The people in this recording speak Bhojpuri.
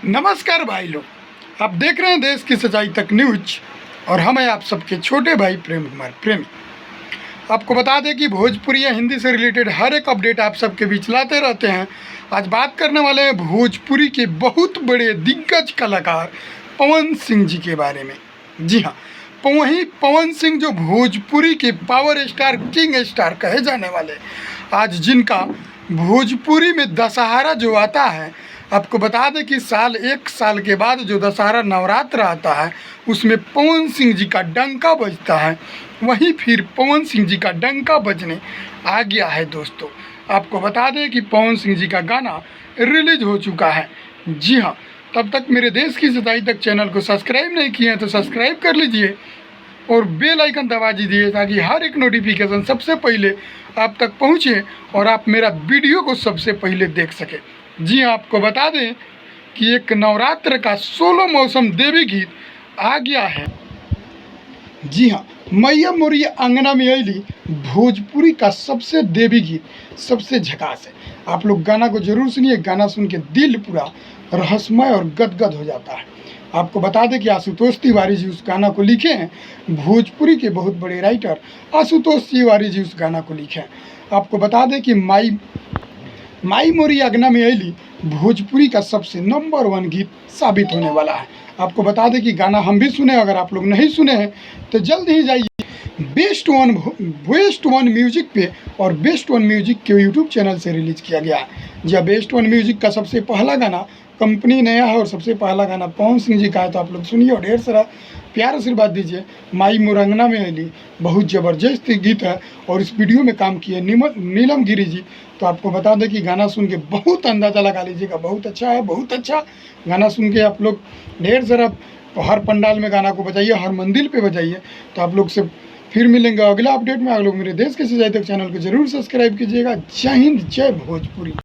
नमस्कार भाई लोग, आप देख रहे हैं देश की सच्चाई तक न्यूज और हम हैं आप सबके छोटे भाई प्रेम कुमार प्रेमी। आपको बता दें कि भोजपुरी या हिंदी से रिलेटेड हर एक अपडेट आप सबके बीच लाते रहते हैं। आज बात करने वाले हैं भोजपुरी के बहुत बड़े दिग्गज कलाकार पवन सिंह जी के बारे में। जी हाँ, वहीं पवन सिंह जो भोजपुरी के पावर स्टार किंग स्टार कहे जाने वाले, आज जिनका भोजपुरी में दशहरा जो आता है, आपको बता दें कि एक साल के बाद जो दशहरा नवरात्र आता है उसमें पवन सिंह जी का डंका बजता है। वहीं फिर पवन सिंह जी का डंका बजने आ गया है दोस्तों। आपको बता दें कि पवन सिंह जी का गाना रिलीज हो चुका है। जी हाँ, तब तक मेरे देश की सच्चाई तक चैनल को सब्सक्राइब नहीं किए हैं तो सब्सक्राइब कर लीजिए और बेल आइकन दबा दीजिए ताकि हर एक नोटिफिकेशन सबसे पहले आप तक पहुँचे और आप मेरा वीडियो को सबसे पहले देख सकें। जी हाँ, आपको बता दें कि एक नवरात्र का सोलो मौसम देवी गीत आ गया है। जी हाँ, मैया मोरिया अंगना में अली भोजपुरी का सबसे देवी गीत, सबसे झकास है। आप लोग गाना को जरूर सुनिए, गाना सुन के दिल पूरा रहस्यमय और गदगद हो जाता है। आपको बता दें कि आशुतोष तिवारी जी उस गाना को लिखे हैं। भोजपुरी के बहुत बड़े राइटर आशुतोष तिवारी जी उस गाना को लिखे हैं। आपको बता दें कि माई मोरी अंगना में अली भोजपुरी का सबसे नंबर 1 गीत साबित होने वाला है। आपको बता दें कि गाना हम भी सुने, अगर आप लोग नहीं सुने हैं तो जल्द ही जाइए बेस्ट वन म्यूजिक पे, और बेस्ट वन म्यूजिक के यूट्यूब चैनल से रिलीज किया गया है। जब बेस्ट वन म्यूजिक का सबसे पहला गाना कंपनी नया है और सबसे पहला गाना पवन सिंह जी का है, तो आप लोग सुनिए और ढेर सारा प्यार आशीर्वाद दीजिए। माई मुरंगना में अली बहुत ज़बरदस्त गीत है और इस वीडियो में काम किए नीलम गिरी जी। तो आपको बता दें कि गाना सुन के बहुत अंदाज़ा लगा लीजिएगा, बहुत अच्छा है, बहुत अच्छा गाना सुन के आप लोग ढेर सारा हर पंडाल में गाना को बजाइए, हर मंदिर पे बजाइए। तो आप लोग से फिर मिलेंगे अगला अपडेट में। आप लोग मेरे देश के सच्चाई तक चैनल को जरूर सब्सक्राइब कीजिएगा। जय हिंद, जय भोजपुरी।